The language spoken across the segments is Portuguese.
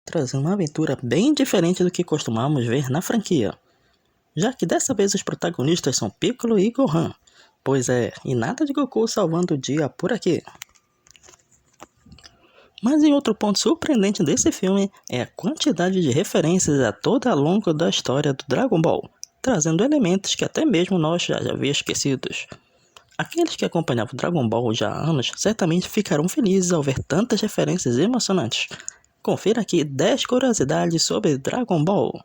trazendo uma aventura bem diferente do que costumamos ver na franquia, já que dessa vez os protagonistas são Piccolo e Gohan. Pois é, e nada de Goku salvando o dia por aqui. Mas em outro ponto surpreendente desse filme é a quantidade de referências a toda a longo da história do Dragon Ball, trazendo elementos que até mesmo nós já havia esquecidos. Aqueles que acompanhavam Dragon Ball já há anos certamente ficarão felizes ao ver tantas referências emocionantes. Confira aqui 10 curiosidades sobre Dragon Ball.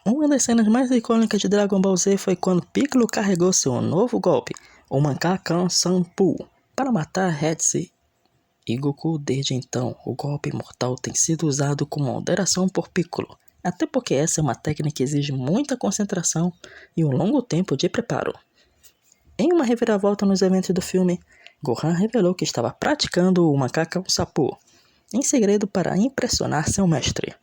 Uma das cenas mais icônicas de Dragon Ball Z foi quando Piccolo carregou seu novo golpe, o Mangakan Sanpu, para matar Hetze e Goku. Desde então, o golpe mortal tem sido usado com moderação por Piccolo, até porque essa é uma técnica que exige muita concentração e um longo tempo de preparo. Em uma reviravolta nos eventos do filme, Gohan revelou que estava praticando o Mangakan Sanpu em segredo para impressionar seu mestre.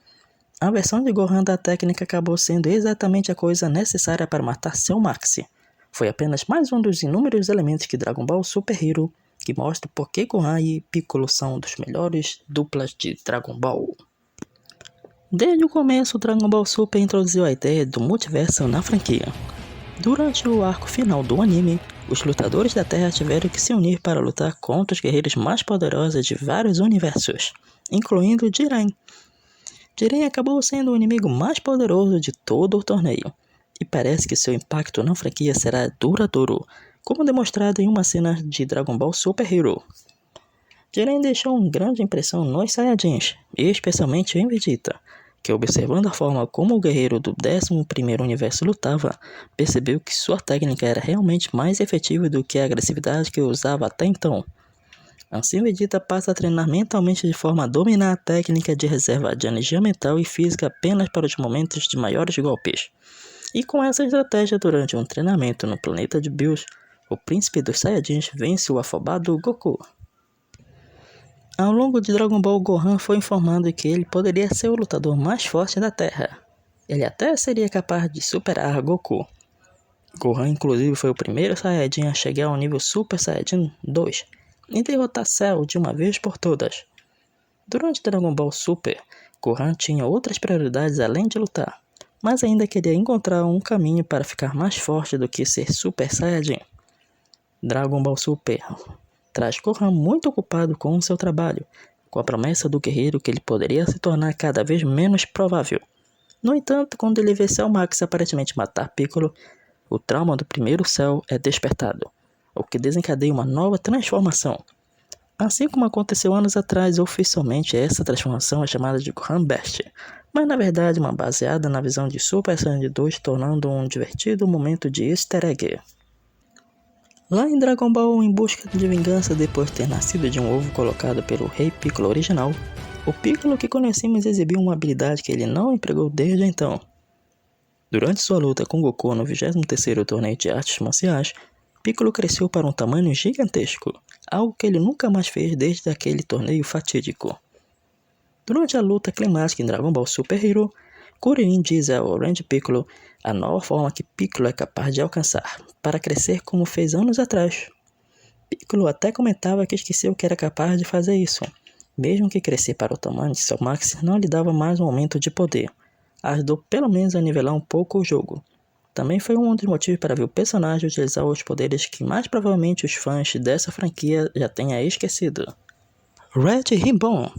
A versão de Gohan da técnica acabou sendo exatamente a coisa necessária para matar seu Maxi. Foi apenas mais um dos inúmeros elementos que Dragon Ball Super Hero que mostra por que Gohan e Piccolo são dos melhores duplas de Dragon Ball. Desde o começo, Dragon Ball Super introduziu a ideia do multiverso na franquia. Durante o arco final do anime, os lutadores da Terra tiveram que se unir para lutar contra os guerreiros mais poderosos de vários universos, incluindo Jiren. Jiren acabou sendo o inimigo mais poderoso de todo o torneio, e parece que seu impacto na franquia será duradouro, como demonstrado em uma cena de Dragon Ball Super Hero. Jiren deixou uma grande impressão nos Saiyajins, especialmente em Vegeta, que observando a forma como o guerreiro do 11º universo lutava, percebeu que sua técnica era realmente mais efetiva do que a agressividade que usava até então. Assim, Vegeta passa a treinar mentalmente de forma a dominar a técnica de reserva de energia mental e física apenas para os momentos de maiores golpes. E com essa estratégia, durante um treinamento no planeta de Bills, o príncipe dos Saiyajins vence o afobado Goku. Ao longo de Dragon Ball, Gohan foi informado que ele poderia ser o lutador mais forte da Terra. Ele até seria capaz de superar Goku. Gohan, inclusive, foi o primeiro Saiyajin a chegar ao nível Super Saiyajin 2 e derrotar Cell de uma vez por todas. Durante Dragon Ball Super, Gohan tinha outras prioridades além de lutar, mas ainda queria encontrar um caminho para ficar mais forte do que ser Super Saiyajin. Dragon Ball Super traz Gohan muito ocupado com seu trabalho, com a promessa do guerreiro que ele poderia se tornar cada vez menos provável. No entanto, quando ele vê Cell Max aparentemente matar Piccolo, o trauma do primeiro Cell é despertado, o que desencadeia uma nova transformação. Assim como aconteceu anos atrás, oficialmente essa transformação é chamada de Gohan Best, mas na verdade uma baseada na visão de Super Saiyajin 2, tornando um divertido momento de easter egg. Lá em Dragon Ball, em busca de vingança depois de ter nascido de um ovo colocado pelo Rei Piccolo original, o Piccolo que conhecemos exibiu uma habilidade que ele não empregou desde então. Durante sua luta com Goku no 23º torneio de artes marciais, Piccolo cresceu para um tamanho gigantesco, algo que ele nunca mais fez desde aquele torneio fatídico. Durante a luta climática em Dragon Ball Super Hero, Kuririn diz ao Randy Piccolo a nova forma que Piccolo é capaz de alcançar, para crescer como fez anos atrás. Piccolo até comentava que esqueceu que era capaz de fazer isso, mesmo que crescer para o tamanho de seu Max não lhe dava mais um aumento de poder, ajudou pelo menos a nivelar um pouco o jogo. Também foi um dos motivos para ver o personagem utilizar os poderes que mais provavelmente os fãs dessa franquia já tenham esquecido. Red Ribbon.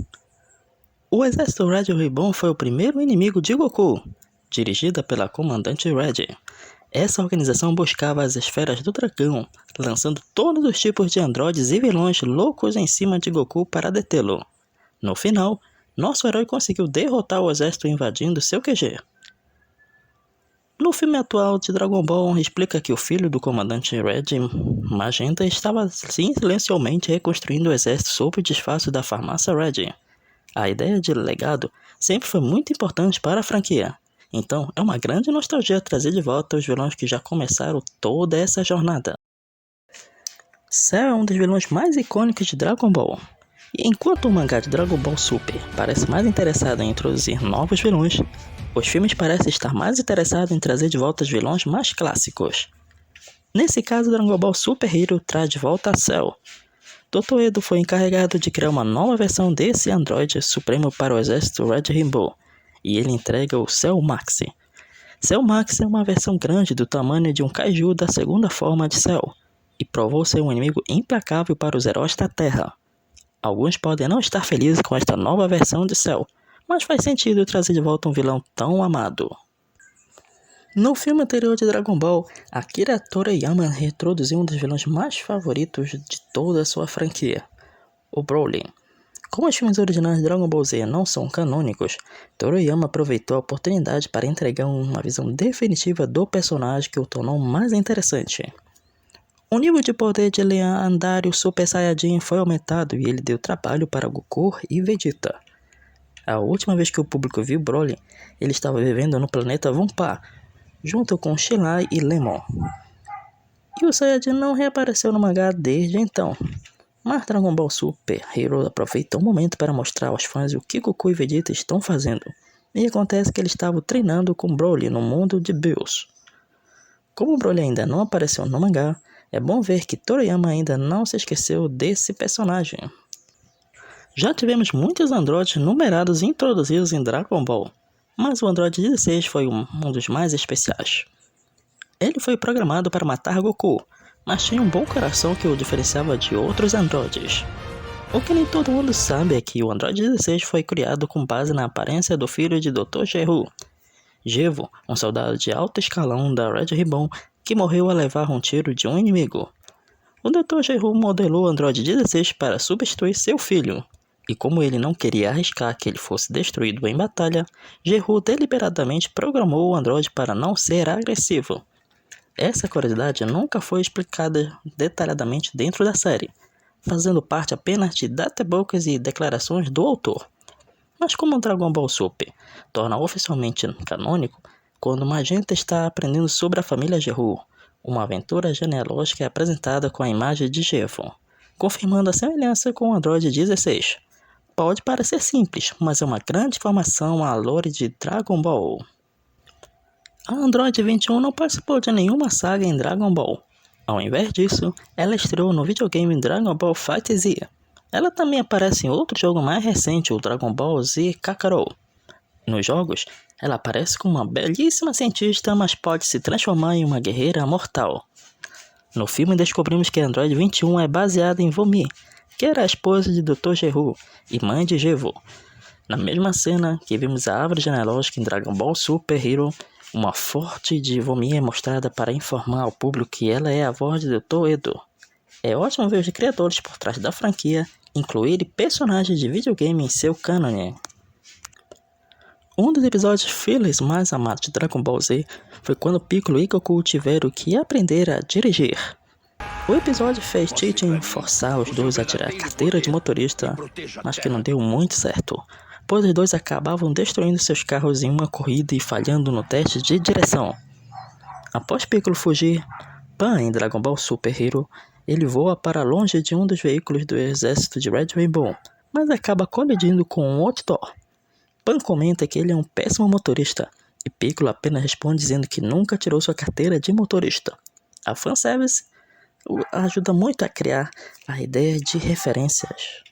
O exército Red Ribbon foi o primeiro inimigo de Goku, dirigida pela comandante Red. Essa organização buscava as esferas do dragão, lançando todos os tipos de androides e vilões loucos em cima de Goku para detê-lo. No final, nosso herói conseguiu derrotar o exército invadindo seu QG. No filme atual de Dragon Ball, explica que o filho do comandante Red, Magenta, estava silenciosamente reconstruindo o exército sob o disfarce da farmácia Red. A ideia de legado sempre foi muito importante para a franquia, então é uma grande nostalgia trazer de volta os vilões que já começaram toda essa jornada. Cell é um dos vilões mais icônicos de Dragon Ball, e enquanto o mangá de Dragon Ball Super parece mais interessado em introduzir novos vilões, os filmes parecem estar mais interessados em trazer de volta os vilões mais clássicos. Nesse caso, Dragon Ball Super Hero traz de volta a Cell. Dr. Edo foi encarregado de criar uma nova versão desse androide supremo para o exército Red Rainbow, e ele entrega o Cell Max. Cell Max é uma versão grande do tamanho de um kaiju da segunda forma de Cell, e provou ser um inimigo implacável para os heróis da Terra. Alguns podem não estar felizes com esta nova versão de Cell, mas faz sentido trazer de volta um vilão tão amado. No filme anterior de Dragon Ball, Akira Toriyama reintroduziu um dos vilões mais favoritos de toda a sua franquia, o Broly. Como os filmes originais de Dragon Ball Z não são canônicos, Toriyama aproveitou a oportunidade para entregar uma visão definitiva do personagem que o tornou mais interessante. O nível de poder de lendário Super Saiyajin foi aumentado e ele deu trabalho para Goku e Vegeta. A última vez que o público viu Broly, ele estava vivendo no planeta Vampa, junto com Shilai e Lemon. E o Saiyajin não reapareceu no mangá desde então. Mas Dragon Ball Super Hero aproveitou o momento para mostrar aos fãs o que Goku e Vegeta estão fazendo. E acontece que eles estavam treinando com Broly no mundo de Bills. Como Broly ainda não apareceu no mangá, é bom ver que Toriyama ainda não se esqueceu desse personagem. Já tivemos muitos androides numerados introduzidos em Dragon Ball, mas o Android 16 foi um dos mais especiais. Ele foi programado para matar Goku, mas tinha um bom coração que o diferenciava de outros androides. O que nem todo mundo sabe é que o Android 16 foi criado com base na aparência do filho de Dr. Geru, Gevo, um soldado de alto escalão da Red Ribbon que morreu ao levar um tiro de um inimigo. O Dr. Geru modelou o Android 16 para substituir seu filho, e como ele não queria arriscar que ele fosse destruído em batalha, Geru deliberadamente programou o Android para não ser agressivo. Essa curiosidade nunca foi explicada detalhadamente dentro da série, fazendo parte apenas de databooks e declarações do autor. Mas como Dragon Ball Super torna oficialmente canônico, quando Magenta está aprendendo sobre a família Geru, uma aventura genealógica é apresentada com a imagem de Gevo, confirmando a semelhança com o Android 16. Pode parecer simples, mas é uma grande informação à lore de Dragon Ball. A Android 21 não participou de nenhuma saga em Dragon Ball. Ao invés disso, ela estreou no videogame Dragon Ball FighterZ. Ela também aparece em outro jogo mais recente, o Dragon Ball Z Kakarot. Nos jogos, ela aparece como uma belíssima cientista, mas pode se transformar em uma guerreira mortal. No filme descobrimos que a Android 21 é baseada em Vomi, que era a esposa de Dr. Geru e mãe de Gevo. Na mesma cena que vimos a árvore genealógica em Dragon Ball Super Hero, uma fonte de Vomi é mostrada para informar ao público que ela é a voz de Dr. Edo. É ótimo ver os criadores por trás da franquia incluírem personagens de videogame em seu cânone. Um dos episódios fillers mais amados de Dragon Ball Z foi quando Piccolo e Goku tiveram que aprender a dirigir. O episódio fez Chi-Chin forçar os dois a tirar a carteira de motorista, mas que não deu muito certo, pois os dois acabavam destruindo seus carros em uma corrida e falhando no teste de direção. Após Piccolo fugir, Pan em Dragon Ball Super Hero, ele voa para longe de um dos veículos do exército de Red Rainbow, mas acaba colidindo com um outdoor. Pan comenta que ele é um péssimo motorista, e Piccolo apenas responde dizendo que nunca tirou sua carteira de motorista. A fanservice ajuda muito a criar a ideia de referências.